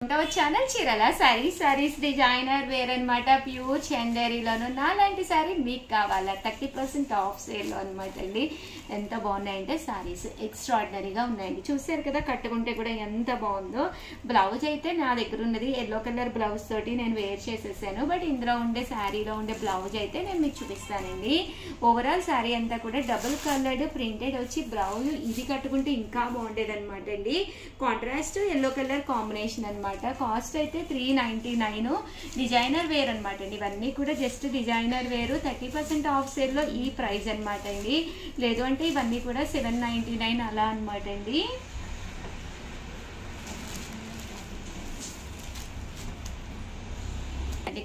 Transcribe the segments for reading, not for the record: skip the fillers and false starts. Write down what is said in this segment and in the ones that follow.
Channel చీరల saris designer wear అనమాట. Pure చందేరీలోను నాలాంటి సారీ మీకు కావాలా 30% ఆఫ్ సేల్లో అనమాట అండి. ఎంత బాగున్నాయంటే సారీస్ ఎక్స్ట్రాడినరీగా ఉన్నాయండి. చూసారు కదా, కట్టుకుంటే కూడా ఎంత బాగుందో. బ్లౌజ్ అయితే నా దగ్గర ఉన్నది ఎల్లో కలర్ బ్లౌజ్ తోటి నేను వేర్ చేసేసాను. బట్ ఇందులో ఉండే శారీలో ఉండే బ్లౌజ్ అయితే నేను మీకు చూపిస్తానండి. ఓవరాల్ శారీ అంతా కూడా డబుల్ కలర్డ్ ప్రింటెడ్ వచ్చి బ్లౌజ్ ఇది కట్టుకుంటే ఇంకా బాగుండేది అనమాట అండి. కాంట్రాస్ట్ ఎల్లో కలర్ కాంబినేషన్ అనమాట. కాస్ట్ అయితే 399. డిజైనర్ వేర్ అనమాట అండి. ఇవన్నీ కూడా జస్ట్ డిజైనర్ వేరు. 30% ఆఫ్ సేల్ లో ఈ ప్రైస్ అనమాట అండి. లేదు అంటే ఇవన్నీ కూడా 799 అలా అనమాట అండి.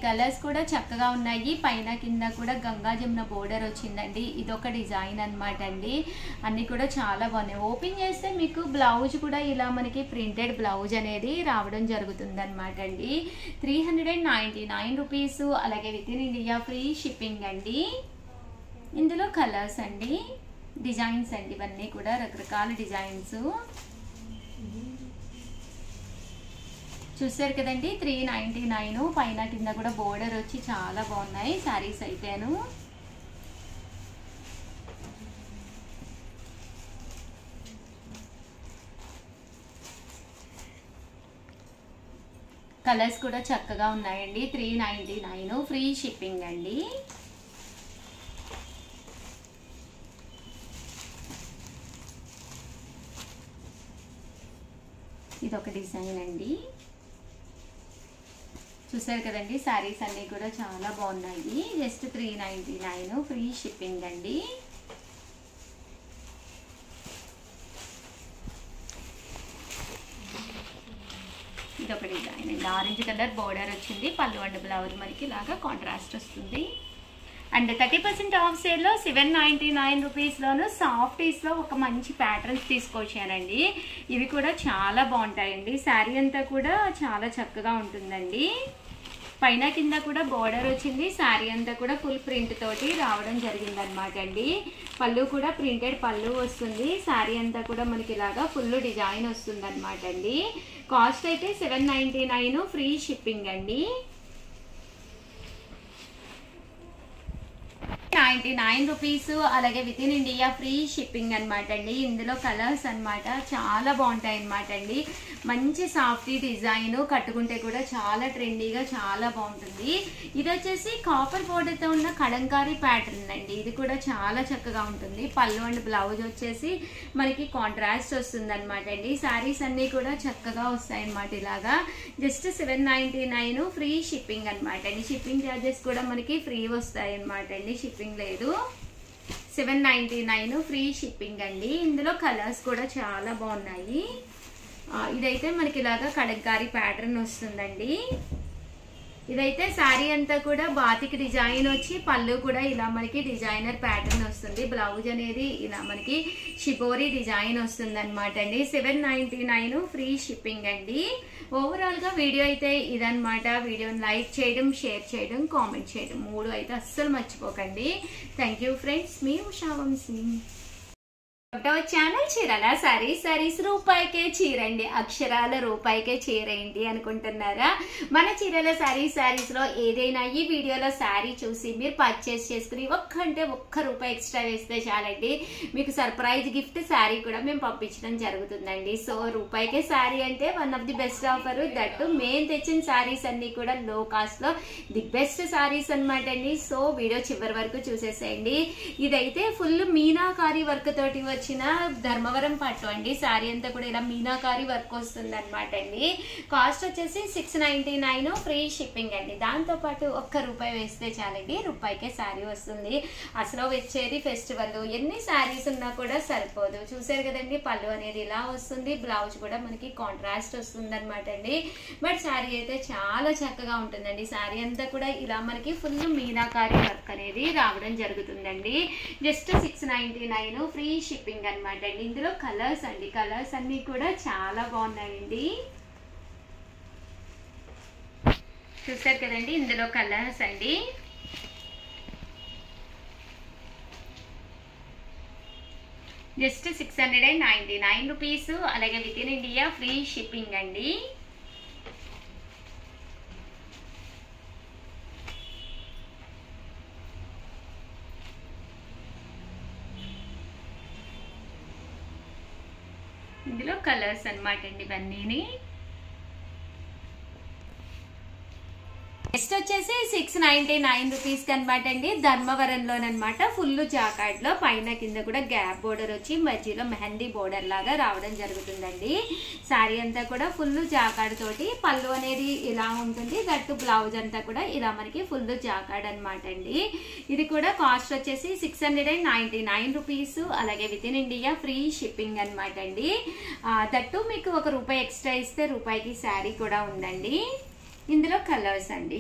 కలర్స్ కూడా చక్కగా ఉన్నాయి. పైన కింద కూడా గంగా జమున బోర్డర్ వచ్చిందండి. ఇదొక డిజైన్ అనమాట అండి. అన్ని కూడా చాలా బాగున్నాయి. ఓపెన్ చేస్తే మీకు బ్లౌజ్ కూడా ఇలా మనకి ప్రింటెడ్ బ్లౌజ్ అనేది రావడం జరుగుతుంది అనమాట అండి. 399 రూపీస్. అలాగే within India free shipping అండి. ఇందులో కలర్స్ అండి, డిజైన్స్ అండి, ఇవన్నీ కూడా రకరకాల డిజైన్స్ చూసారు కదండి. 399. పైన కింద కూడా బోర్డర్ వచ్చి చాలా బాగున్నాయి శారీస్ అయితేను. కలర్స్ కూడా చక్కగా ఉన్నాయండి. 399 ఫ్రీ షిప్పింగ్ అండి. ఇదొక డిజైన్ అండి. చూసారు కదండి, శారీస్ అన్నీ కూడా చాలా బాగున్నాయి. జస్ట్ 399 ఫ్రీ షిప్పింగ్ అండి. ఇదొక డిజైన్ అండి. ఆరెంజ్ కలర్ బోర్డర్ వచ్చింది. పళ్ళు అండ్ బ్లౌజ్ మనకి ఇలాగా కాంట్రాస్ట్ వస్తుంది. అండ్ 30% ఆఫ్ సేల్లో 799 రూపీస్లోను సాఫ్టీస్లో ఒక మంచి ప్యాటర్న్స్ తీసుకొచ్చానండి. ఇవి కూడా చాలా బాగుంటాయండి. శారీ అంతా కూడా చాలా చక్కగా ఉంటుందండి. పైన కింద కూడా బోర్డర్ వచ్చింది. శారీ అంతా కూడా ఫుల్ ప్రింట్ తోటి రావడం జరిగింది అనమాట అండి. పళ్ళు కూడా ప్రింటెడ్ పళ్ళు వస్తుంది. శారీ అంతా కూడా మనకి ఇలాగా ఫుల్ డిజైన్ వస్తుంది అనమాట అండి. కాస్ట్ అయితే 799 ఫ్రీ షిప్పింగ్ అండి. 99 రూపీస్. అలాగే within India free shipping అనమాట అండి. ఇందులో కలర్స్ అనమాట చాలా బాగుంటాయి అనమాట అండి. మంచి సాఫ్టీ డిజైన్, కట్టుకుంటే కూడా చాలా ట్రెండీగా చాలా బాగుంటుంది. ఇది వచ్చేసి కాపర్ బోర్డర్తో ఉన్న కలంకారీ ప్యాటర్న్ అండి. ఇది కూడా చాలా చక్కగా ఉంటుంది. పళ్ళు అండ్ బ్లౌజ్ వచ్చేసి మనకి కాంట్రాస్ట్ వస్తుంది అనమాట అండి. శారీస్ అన్నీ కూడా చక్కగా వస్తాయి అనమాట. ఇలాగా జస్ట్ 799 ఫ్రీ షిప్పింగ్ అనమాట అండి. షిప్పింగ్ ఛార్జెస్ కూడా మనకి ఫ్రీ వస్తాయి అనమాట అండి. షిప్పింగ్ లేదు. 799 ఫ్రీ షిప్పింగ్ అండి. ఇందులో కలర్స్ కూడా చాలా బాగున్నాయి. ఇదైతే మనకి ఇలాగా కలంకారీ ప్యాటర్న్ వస్తుందండి. ఇదైతే శారీ అంతా కూడా బాతిక్ డిజైన్ వచ్చి పళ్ళు కూడా ఇలా మనకి డిజైనర్ ప్యాటర్న్ వస్తుంది. బ్లౌజ్ అనేది ఇలా మనకి షిబోరీ డిజైన్ వస్తుంది అనమాట అండి. 799 ఫ్రీ షిప్పింగ్ అండి. ఓవరాల్ గా వీడియో అయితే ఇదనమాట. వీడియోని లైక్ చేయడం, షేర్ చేయడం, కామెంట్ చేయడం 3 అయితే అస్సలు మర్చిపోకండి. Thank you friends. మీ ఉషా వంశీ. ఛానల్ చీరల సారీస్ రూపాయికే చీరండి. అక్షరాల రూపాయికే చీర ఏంటి అనుకుంటున్నారా? మన చీరల సారీస్ లో ఏదైనా ఈ వీడియోలో శారీ చూసి మీరు పర్చేస్ చేసుకుని ఒక్క రూపాయి ఎక్స్ట్రా వేస్తే చాలండి. మీకు సర్ప్రైజ్ గిఫ్ట్ శారీ కూడా మేము పంపించడం జరుగుతుందండి. సో రూపాయికే శారీ అంటే one of the best offer. That మేము తెచ్చిన శారీస్ అన్ని కూడా లో కాస్ట్ లో ది బెస్ట్ శారీస్ అనమాట అండి. సో వీడియో చివరి వరకు చూసేసేయండి. ఇదైతే ఫుల్ మీనాకారి వర్క్ తోటి వచ్చిన ధర్మవరం పట్టు అండి. శారీ అంతా కూడా ఇలా మీనాకారి వర్క్ వస్తుంది అనమాట అండి. కాస్ట్ వచ్చేసి 699 ఫ్రీ షిప్పింగ్ అండి. దాంతో పాటు ₹1 వేస్తే చాలండి, రూపాయికే శారీ వస్తుంది. అసలు వచ్చేది ఫెస్టివల్, ఎన్ని శారీస్ ఉన్నా కూడా సరిపోదు. చూసారు కదండి, పళ్ళు అనేది ఇలా వస్తుంది. బ్లౌజ్ కూడా మనకి కాంట్రాస్ట్ వస్తుంది అనమాట అండి. బట్ శారీ అయితే చాలా చక్కగా ఉంటుందండి. శారీ అంతా కూడా ఇలా మనకి ఫుల్ మీనాకారి వర్క్ అనేది రావడం జరుగుతుందండి. జస్ట్ 699 ఫ్రీ షిప్పింగ్ అనమాట అండి. ఇందులో కలర్స్ అండి, కలర్స్ అన్ని కూడా చాలా బాగున్నాయండి. చూసారు కదండి, ఇందులో కలర్స్ అండి. Just 699 rupees. అలాగే within India free shipping అండి. కలర్స్ అన్నమాట అండి ఇవన్నీ. నెక్స్ట్ వచ్చేసి 699 రూపీస్ అనమాట అండి. ధర్మవరంలోనమాట. ఫుల్ జాకార్డ్ లో పైన కింద కూడా గ్యాప్ బోర్డర్ వచ్చి మధ్యలో మెహందీ బోర్డర్ లాగా రావడం జరుగుతుందండి. శారీ అంతా కూడా ఫుల్ జాకార్డ్ తోటి పళ్ళు అనేది ఇలా ఉంటుంది. దట్టు బ్లౌజ్ అంతా కూడా ఇలా మనకి ఫుల్ జాకార్డ్ అనమాట అండి. ఇది కూడా కాస్ట్ వచ్చేసి 699 రూపీస్. అలాగే within India free shipping అనమాట అండి. దట్టు మీకు ₹1 ఎక్స్ట్రా ఇస్తే రూపాయికి శారీ కూడా ఉందండి. ఇందులో కలర్స్ అండి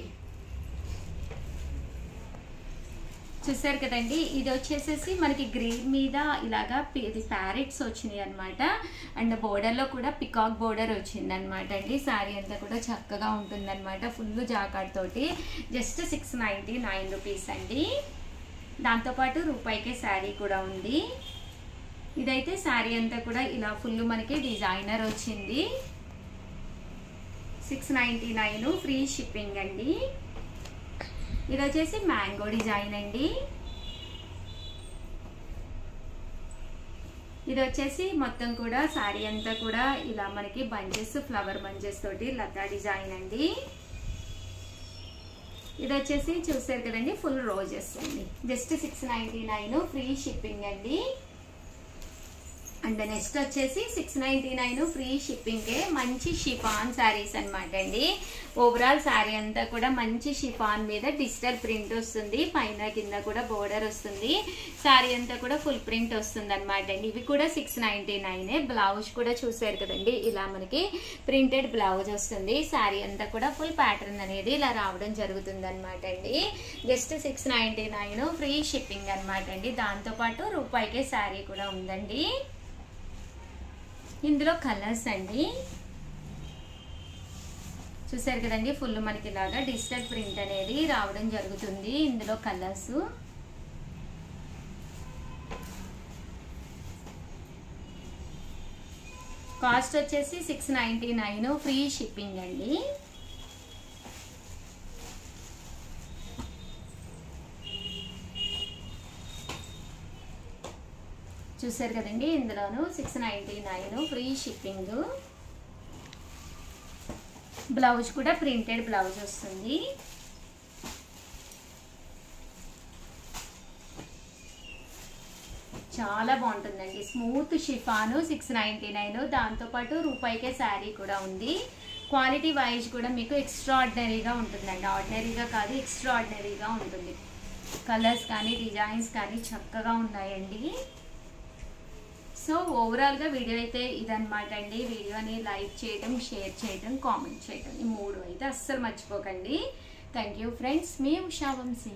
చూసారు కదండి. ఇది వచ్చేసేసి మనకి గ్రీన్ మీద ఇలాగా ఇది ప్యారెట్స్ వచ్చినాయి అనమాట. అండ్ బోర్డర్ లో కూడా పికాక్ బోర్డర్ వచ్చింది అనమాట అండి. శారీ అంతా కూడా చక్కగా ఉంటుంది అనమాట. ఫుల్ జాకార్డ్ తోటి జస్ట్ 699 రూపీస్ అండి. దాంతోపాటు రూపాయికే శారీ కూడా ఉంది. ఇదైతే శారీ అంతా కూడా ఇలా ఫుల్ మనకి డిజైనర్ వచ్చింది. 699 ఫ్రీ షిప్పింగ్ అండి. ఇది వచ్చేసి మ్యాంగో డిజైన్ అండి. ఇది వచ్చేసి మొత్తం కూడా శారీ అంతా కూడా ఇలా మనకి బంచెస్ ఫ్లవర్ బంచెస్ తోటి లతా డిజైన్ అండి. ఇది వచ్చేసి చూసారు కదండి ఫుల్ రోజెస్ అండి. జస్ట్ 699 ఫ్రీ షిప్పింగ్ అండి. అండ్ నెక్స్ట్ వచ్చేసి 699 ఫ్రీ షిప్పింగ్. మంచి షిఫాన్ శారీస్ అనమాట అండి. ఓవరాల్ శారీ అంతా కూడా మంచి షిఫాన్ మీద డిజిటల్ ప్రింట్ వస్తుంది. పైన కింద కూడా బోర్డర్ వస్తుంది. శారీ అంతా కూడా ఫుల్ ప్రింట్ వస్తుంది అనమాట అండి. ఇవి కూడా 699. బ్లౌజ్ కూడా చూసారు కదండి ఇలా మనకి ప్రింటెడ్ బ్లౌజ్ వస్తుంది. శారీ అంతా కూడా ఫుల్ ప్యాటర్న్ అనేది ఇలా రావడం జరుగుతుంది అనమాట అండి. జస్ట్ 699 ఫ్రీ షిప్పింగ్ అనమాట అండి. దాంతోపాటు రూపాయికే శారీ కూడా ఉందండి. ఇందులో కలర్స్ అండి చూసారు కదండి ఫుల్ మనకి ఇలాగా డిజిటల్ ప్రింట్ అనేది రావడం జరుగుతుంది. ఇందులో కలర్స్ కాస్ట్ వచ్చేసి 699 ఫ్రీ షిప్పింగ్ అండి. చూసారు కదండి ఇందులోను 699 ఫ్రీ షిప్పింగ్. బ్లౌజ్ కూడా ప్రింటెడ్ బ్లౌజ్ వస్తుంది. చాలా బాగుంటుందండి. Smooth chiffon 699. దాంతోపాటు రూపాయికే శారీ కూడా ఉంది. క్వాలిటీ వైజ్ కూడా మీకు ఎక్స్ట్రాడినరీగా ఉంటుందండి. ఆర్డినరీగా కాదు ఎక్స్ట్రాడినరీగా ఉంటుంది. కలర్స్ కానీ డిజైన్స్ కానీ చక్కగా ఉన్నాయండి. సో ఓవరాల్గా వీడియో అయితే ఇదన్నమాట అండి. వీడియోని లైక్ చేయడం, షేర్ చేయడం, కామెంట్ చేయడం ఈ 3 అయితే అస్సలు మర్చిపోకండి. Thank you friends. మీ ఉషా వంశీ.